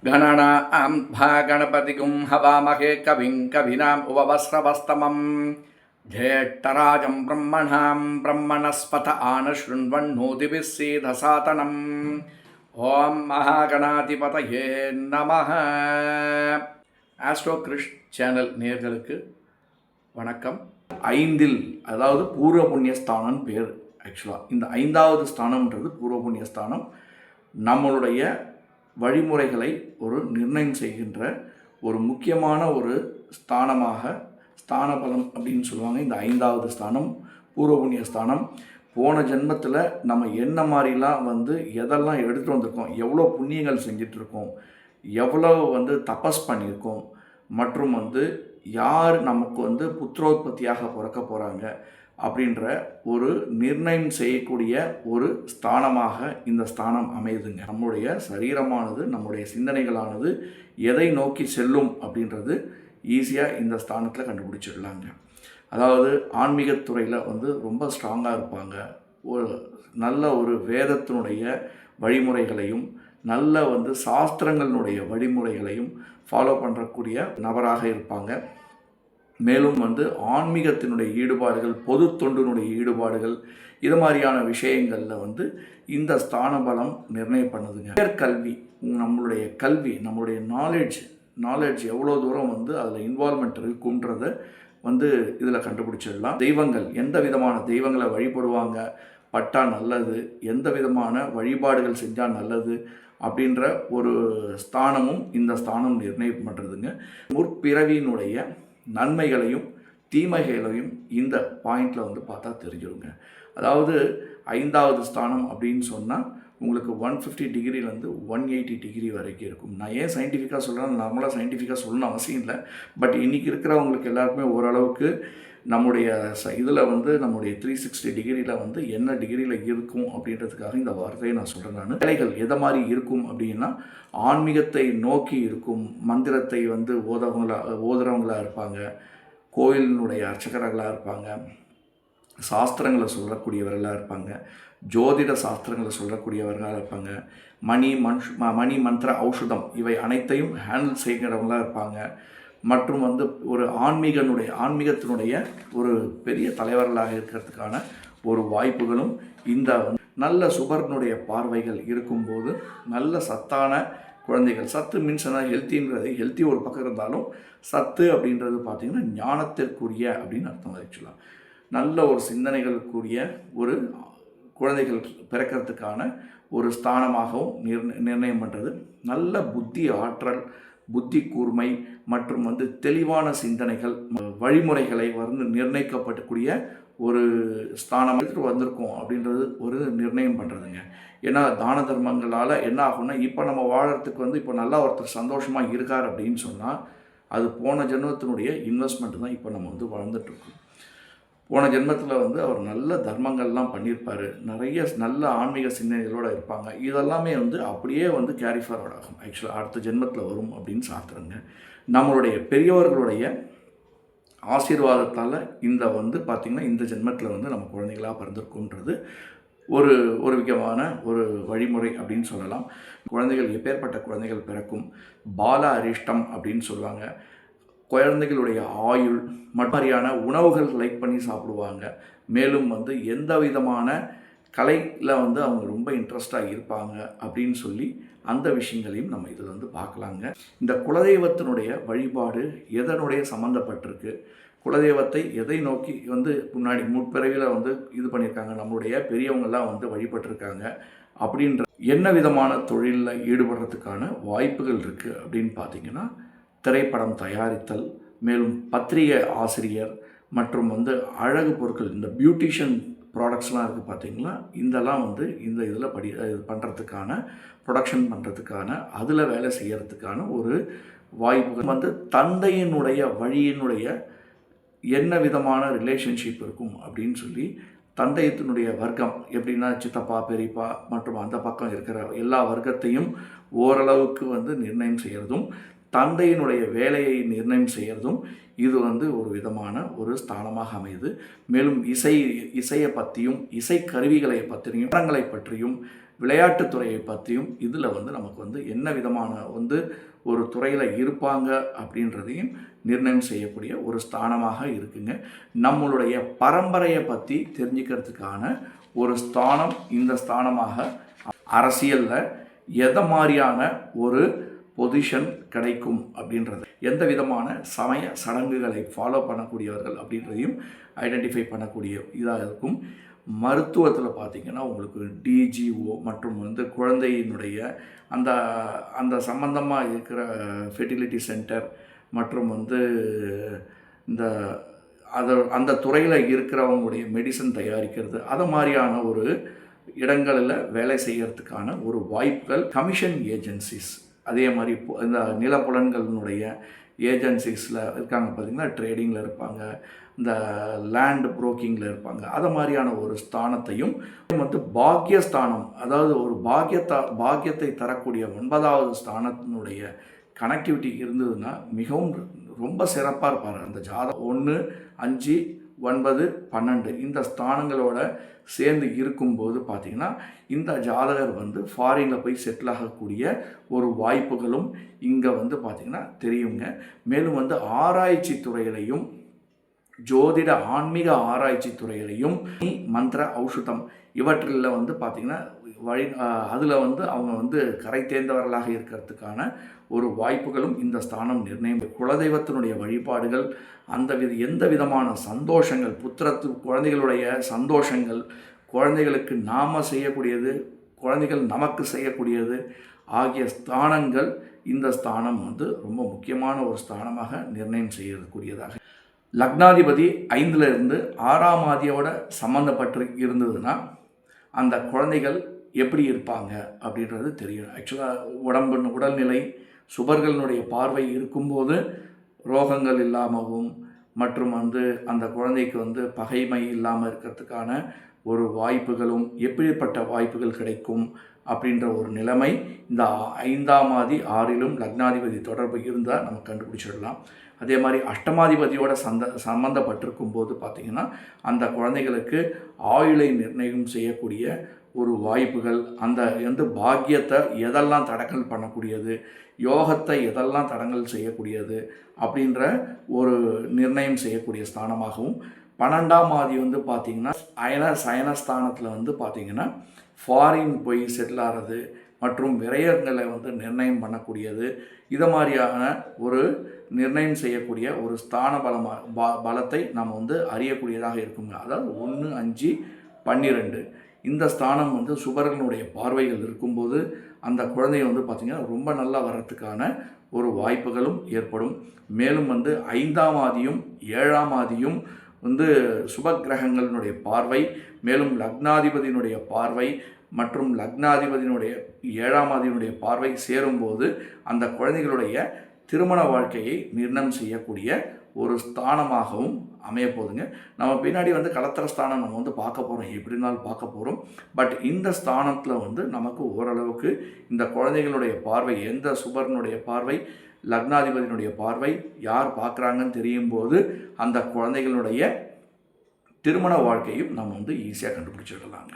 गणनां गणपतिगुं हवामहे कविं कवीनाम् उपवस्रवस्तमं ज्येष्ठराजं ब्रह्मणां ब्रह्मणस्पत आनशृण्वन्नोतिभिः सीदसातनम् ஓம் மகாகணாதிபதயே நமः. ஆஸ்ட்ரோ கிரிஷ் சேனல் நேயர்களுக்கு வணக்கம். ஐந்தில், அதாவது பூர்வ புண்ணியஸ்தானம் பேர். ஆக்சுவலாக இந்த ஐந்தாவது ஸ்தானம்ன்றது பூர்வ புண்ணியஸ்தானம். நம்மளுடைய வழிமுறைகளை ஒரு நிர்ணயம் செய்கின்ற ஒரு முக்கியமான ஒரு ஸ்தானமாக ஸ்தான பலம் அப்படின்னு சொல்லுவாங்க. இந்த ஐந்தாவது ஸ்தானம் பூர்வ புண்ணிய ஸ்தானம். போன ஜென்மத்தில் நம்ம என்ன மாதிரிலாம் எதெல்லாம் எடுத்துகிட்டு வந்திருக்கோம், எவ்வளோ புண்ணியங்கள் செஞ்சிட்ருக்கோம், எவ்வளோ தபஸ் பண்ணியிருக்கோம், மற்றும் யார் நமக்கு புத்திரோத்பத்தியாக பிறக்க போகிறாங்க அப்படின்ற ஒரு நிர்ணயம் செய்யக்கூடிய ஒரு ஸ்தானமாக இந்த ஸ்தானம் அமையுதுங்க. நம்முடைய சரீரமானது, நம்முடைய சிந்தனைகளானது எதை நோக்கி செல்லும் அப்படின்றது ஈஸியாக இந்த ஸ்தானத்தில் கண்டுபிடிச்சிடலாங்க. அதாவது ஆன்மீகத்துறையில் ரொம்ப ஸ்ட்ராங்காக இருப்பாங்க. ஒரு நல்ல ஒரு வேதத்தினுடைய வழிமுறைகளையும் நல்ல சாஸ்திரங்களினுடைய வழிமுறைகளையும் ஃபாலோ பண்ணுறக்கூடிய நபராக இருப்பாங்க. மேலும் ஆன்மீகத்தினுடைய ஈடுபாடுகள், பொது தொண்டினுடைய ஈடுபாடுகள், இது மாதிரியான விஷயங்களில் இந்த ஸ்தான பலம் நிர்ணயம் பண்ணுதுங்க. கல்வி, நம்மளுடைய கல்வி, நம்மளுடைய நாலேஜ் எவ்வளோ தூரம் அதில் இன்வால்மெண்ட் இருக்குன்றதை இதில் கண்டுபிடிச்சிடலாம். தெய்வங்கள், எந்த விதமான தெய்வங்களை வழிபடுவாங்க பட்டா நல்லது, எந்த விதமான வழிபாடுகள் செஞ்சால் நல்லது அப்படின்ற ஒரு ஸ்தானமும் இந்த ஸ்தானம் நிர்ணயம் பண்ணுறதுங்க. முற்பிறவியினுடைய நன்மைகளையும் தீமைகளையும் இந்த பாயிண்டில் பார்த்தா தெரிஞ்சிருங்க. அதாவது ஐந்தாவது ஸ்தானம் அப்படின்னு சொன்னால் உங்களுக்கு 150 டிகிரிலேருந்து 180 டிகிரி வரைக்கும் இருக்கும். நான் ஏன் சயின்டிஃபிக்காக சொல்கிறேன், நார்மலாக சயின்டிஃபிக்காக சொல்லணும்னு அவசியம் இல்லை. பட் இன்றைக்கி இருக்கிறவங்களுக்கு எல்லாருக்குமே ஓரளவுக்கு நம்முடைய இதில் நம்முடைய 360 டிகிரியில் என்ன டிகிரியில் இருக்கும் அப்படின்றதுக்காக இந்த வார்த்தையை நான் சொல்கிறேன். வேலைகள் எதை மாதிரி இருக்கும் அப்படின்னா, ஆன்மீகத்தை நோக்கி இருக்கும். மந்திரத்தை ஓதுறவங்களாக இருப்பாங்க, கோயிலினுடைய அர்ச்சகர்களாக இருப்பாங்க, சாஸ்திரங்களை சொல்லக்கூடியவர்களாக இருப்பாங்க, ஜோதிட சாஸ்திரங்களை சொல்லக்கூடியவர்களாக இருப்பாங்க, மணி மந்திர ஔஷதம் இவை அனைத்தையும் ஹேண்டில் செய்கிறவங்களாக இருப்பாங்க. மற்றும் ஒரு ஆன்மீகத்தினுடைய ஒரு பெரிய தலைவர்களாக இருக்கிறதுக்கான ஒரு வாய்ப்புகளும் இந்த நல்ல சுபர்னுடைய பார்வைகள் இருக்கும்போது நல்ல சத்தான குழந்தைகள். சத்து மீன்ஸ் ஹெல்த்தி ஒரு பக்கம் இருந்தாலும் சத்து அப்படின்றது பார்த்திங்கன்னா ஞானத்திற்குரிய அப்படின்னு அர்த்தம். ஆக்சுவலாக நல்ல ஒரு சிந்தனைகளுக்குரிய ஒரு குழந்தைகள் பிறக்கிறதுக்கான ஒரு ஸ்தானமாகவும் நிர்ணயம் பண்ணுறது. நல்ல புத்தி ஆற்றல், புத்தி கூர்மை மற்றும் தெளிவான சிந்தனைகள், வழிமுறைகளை நிர்ணயிக்கப்படக்கூடிய ஒரு ஸ்தானம் வந்திருக்கும் அப்படின்றது ஒரு நிர்ணயம் பண்ணுறதுங்க. ஏன்னா தான தர்மங்களால் என்ன ஆகும்னா, இப்போ நம்ம வாழறதுக்கு இப்போ நல்லா ஒருத்தர் சந்தோஷமாக இருக்கார் அப்படின்னு சொன்னால் அது போன ஜென்மத்தினுடைய இன்வெஸ்ட்மெண்ட் தான் இப்போ நம்ம வாழ்ந்துட்டுருக்கோம். போன ஜென்மத்தில் அவர் நல்ல தர்மங்கள்லாம் பண்ணியிருப்பார், நிறைய நல்ல ஆன்மீக சிந்தனைகளோடு இருப்பாங்க. இதெல்லாமே அப்படியே கேரி ஃபார்வர்ட் ஆகும். ஆக்சுவலாக அடுத்த ஜென்மத்தில் வரும் அப்படின்னு சாத்துறங்க. நம்மளுடைய பெரியவர்களுடைய ஆசீர்வாதத்தால் இந்த பார்த்திங்கன்னா இந்த ஜென்மத்தில் நம்ம குழந்தைகளாக பிறந்திருக்குன்றது ஒரு முக்கியமான ஒரு வழிமுறை அப்படின்னு சொல்லலாம். குழந்தைகள் எப்பேற்பட்ட குழந்தைகள் பிறக்கும், பால அரிஷ்டம் அப்படின்னு சொல்லுவாங்க. குழந்தைகளுடைய ஆயுள் மாதிரியான உணவுகள் லைக் பண்ணி சாப்பிடுவாங்க. மேலும் எந்த விதமான கலையில் அவங்க ரொம்ப இன்ட்ரெஸ்டாக இருப்பாங்க அப்படின்னு சொல்லி அந்த விஷயங்களையும் நம்ம இதில் பார்க்கலாங்க. இந்த குலதெய்வத்தினுடைய வழிபாடு எதனுடைய சம்மந்தப்பட்டிருக்கு, குலதெய்வத்தை எதை நோக்கி முன்னாடி முற்பிறவியில் இது பண்ணியிருக்காங்க, நம்மளுடைய பெரியவங்கள்லாம் வழிபட்டிருக்காங்க அப்படின்ற என்ன விதமான தொழிலில் ஈடுபடுறதுக்கான வாய்ப்புகள் இருக்குது அப்படின்னு பார்த்திங்கன்னா, திரைப்படம் தயாரித்தல், மேலும் பத்திரிகை ஆசிரியர் மற்றும் அழகு பொருட்கள், இந்த பியூட்டிஷியன் ப்ராடக்ட்ஸ்லாம் இருக்குது பார்த்திங்களா, இதெல்லாம் இந்த இதில் பண்ணுறதுக்கான ப்ரொடக்ஷன் பண்ணுறதுக்கான அதில் வேலை செய்கிறதுக்கான ஒரு வாய்ப்புகள். தந்தையினுடைய வழியினுடைய என்ன விதமான ரிலேஷன்ஷிப் இருக்கும் அப்படின்னு சொல்லி தந்தையத்தினுடைய வர்க்கம் எப்படின்னா சித்தப்பா, பெரியப்பா மற்றும் அந்த பக்கம் இருக்கிற எல்லா வர்க்கத்தையும் ஓரளவுக்கு நிர்ணயம் செய்கிறதும், தந்தையினுடைய வேலையை நிர்ணயம் செய்கிறதும் இது ஒரு விதமான ஒரு ஸ்தானமாக அமையுது. மேலும் இசையை பற்றியும் இசை கருவிகளை பற்றியும் பற்றியும் விளையாட்டுத்துறையை பற்றியும் இதில் வந்து நமக்கு வந்து என்ன விதமான வந்து ஒரு துறையில் இருப்பாங்க அப்படின்றதையும் நிர்ணயம் செய்யக்கூடிய ஒரு ஸ்தானமாக இருக்குங்க. நம்மளுடைய பரம்பரையை பற்றி தெரிஞ்சுக்கிறதுக்கான ஒரு ஸ்தானம் இந்த ஸ்தானமாக அரசியலில் எதை மாதிரியான ஒரு பொசிஷன் கிடைக்கும் அப்படின்றது, எந்த விதமான சமய சடங்குகளை ஃபாலோ பண்ணக்கூடியவர்கள் அப்படின்றதையும் ஐடென்டிஃபை பண்ணக்கூடிய இதாக இருக்கும். மருத்துவத்தில் பார்த்திங்கன்னா உங்களுக்கு டிஜிஓ மற்றும் வந்து குழந்தையினுடைய அந்த அந்த சம்பந்தமாக இருக்கிற ஃபெர்டிலிட்டி சென்டர் மற்றும் வந்து இந்த அந்த துறையில் இருக்கிறவங்களுடைய மெடிசன் தயாரிக்கிறது, அது மாதிரியான ஒரு இடங்களில் வேலை செய்கிறதுக்கான ஒரு வாய்ப்புகள். கமிஷன் ஏஜென்சிஸ், அதே மாதிரி இந்த நிலப்புலன்களினுடைய ஏஜென்சிஸில் இருக்காங்க பார்த்திங்கன்னா, ட்ரேடிங்கில் இருப்பாங்க, இந்த லேண்ட் புரோக்கிங்கில் இருப்பாங்க, அது மாதிரியான ஒரு ஸ்தானத்தையும் வந்து பாக்கியஸ்தானம், அதாவது ஒரு பாக்கியத்தை தரக்கூடிய 9வது ஸ்தானத்தினுடைய கனெக்டிவிட்டி இருந்ததுன்னா மிகவும் ரொம்ப சிறப்பாக இருப்பார் அந்த ஜாதகம். 1, 5, 9, 12 இந்த ஸ்தானங்களோட சேர்ந்து இருக்கும்போது பார்த்திங்கன்னா இந்த ஜாதகர் வந்து ஃபாரினில் போய் செட்டில் ஆகக்கூடிய ஒரு வாய்ப்புகளும் இங்கே வந்து பார்த்திங்கன்னா தெரியுங்க. மேலும் வந்து ஆராய்ச்சி துறையிலையும் ஜோதிட ஆன்மீக ஆராய்ச்சி துறையிலையும் மந்திர ஔஷதம் இவற்றில் வந்து பார்த்திங்கன்னா அதில் வந்து அவங்க வந்து கரை தேர்ந்தவர்களாக இருக்கிறதுக்கான ஒரு வாய்ப்புகளும் இந்த ஸ்தானம் நிர்ணயம். குலதெய்வத்தினுடைய வழிபாடுகள், எந்த விதமான சந்தோஷங்கள், குழந்தைகளுடைய சந்தோஷங்கள், குழந்தைகளுக்கு நாம் செய்யக்கூடியது, குழந்தைகள் நமக்கு செய்யக்கூடியது ஆகிய ஸ்தானங்கள் இந்த ஸ்தானம் வந்து ரொம்ப முக்கியமான ஒரு ஸ்தானமாக நிர்ணயம் செய்யக்கூடியதாக. லக்னாதிபதி 5ல் இருந்து 6ஆம் ஆதியோட சம்மந்தப்பட்டு இருந்ததுன்னா அந்த குழந்தைகள் எப்படி இருப்பாங்க அப்படின்றது தெரியும். ஆக்சுவலாக உடல்நிலை சுபர்களினுடைய பார்வை இருக்கும்போது ரோகங்கள் இல்லாமவும் மற்றும் வந்து அந்த குழந்தைக்கு வந்து பகைமை இல்லாமல் இருக்கிறதுக்கான ஒரு வாய்ப்புகளும், எப்படிப்பட்ட வாய்ப்புகள் கிடைக்கும் அப்படின்ற ஒரு நிலைமை இந்த 5ஆம் ஆதி 6லும் லக்னாதிபதி தொடர்பு இருந்தால் நம்ம கண்டுபிடிச்சிடலாம். அதே மாதிரி அஷ்டமாதிபதியோட சம்பந்தப்பட்டிருக்கும் போது பார்த்திங்கன்னா அந்த குழந்தைகளுக்கு ஆயுளை நிர்ணயம் செய்யக்கூடிய ஒரு வாய்ப்புகள், அந்த வந்து பாக்கியத்தை எதெல்லாம் தடங்கல் பண்ணக்கூடியது, யோகத்தை எதெல்லாம் தடங்கல் செய்யக்கூடியது அப்படின்ற ஒரு நிர்ணயம் செய்யக்கூடிய ஸ்தானமாகவும். 12ஆம் ஆதி வந்து பார்த்திங்கன்னா சயனஸ்தானத்தில் வந்து பார்த்திங்கன்னா ஃபாரின் போய் செட்டில் ஆகிறது மற்றும் விரயங்களை வந்து நிர்ணயம் பண்ணக்கூடியது, இதை மாதிரியான ஒரு நிர்ணயம் செய்யக்கூடிய ஒரு ஸ்தான பலத்தை நம்ம வந்து அறியக்கூடியதாக இருக்குங்க. அதாவது 1, 5, 12 இந்த ஸ்தானம் வந்து சுபர்களுடைய பார்வைகள் இருக்கும்போது அந்த குழந்தைய வந்து பார்த்திங்கன்னா ரொம்ப நல்லா வர்றதுக்கான ஒரு வாய்ப்புகளும் ஏற்படும். மேலும் வந்து 5ஆம் ஆதியும் 7ஆம் ஆதியும் வந்து சுப கிரகங்களினுடைய பார்வை, மேலும் லக்னாதிபதியினுடைய பார்வை மற்றும் லக்னாதிபதியினுடைய 7ஆம் ஆதியினுடைய பார்வை சேரும்போது அந்த குழந்தைகளுடைய திருமண வாழ்க்கையை நிர்ணயம் செய்யக்கூடிய ஒரு ஸ்தானமாகவும் அமையப்போகுதுங்க. நம்ம பின்னாடி வந்து கலத்திர ஸ்தானம் நம்ம வந்து பார்க்க போகிறோம், எப்படி இருந்தாலும் பார்க்க போகிறோம். பட் இந்த ஸ்தானத்தில் வந்து நமக்கு ஓரளவுக்கு இந்த குழந்தைகளுடைய பார்வை, எந்த சுபர்னுடைய பார்வை, லக்னாதிபதியினுடைய பார்வை யார் பார்க்குறாங்கன்னு தெரியும் போது அந்த குழந்தைகளுடைய திருமண வாழ்க்கையும் நம்ம வந்து ஈஸியாக கண்டுபிடிச்சிடலாங்க.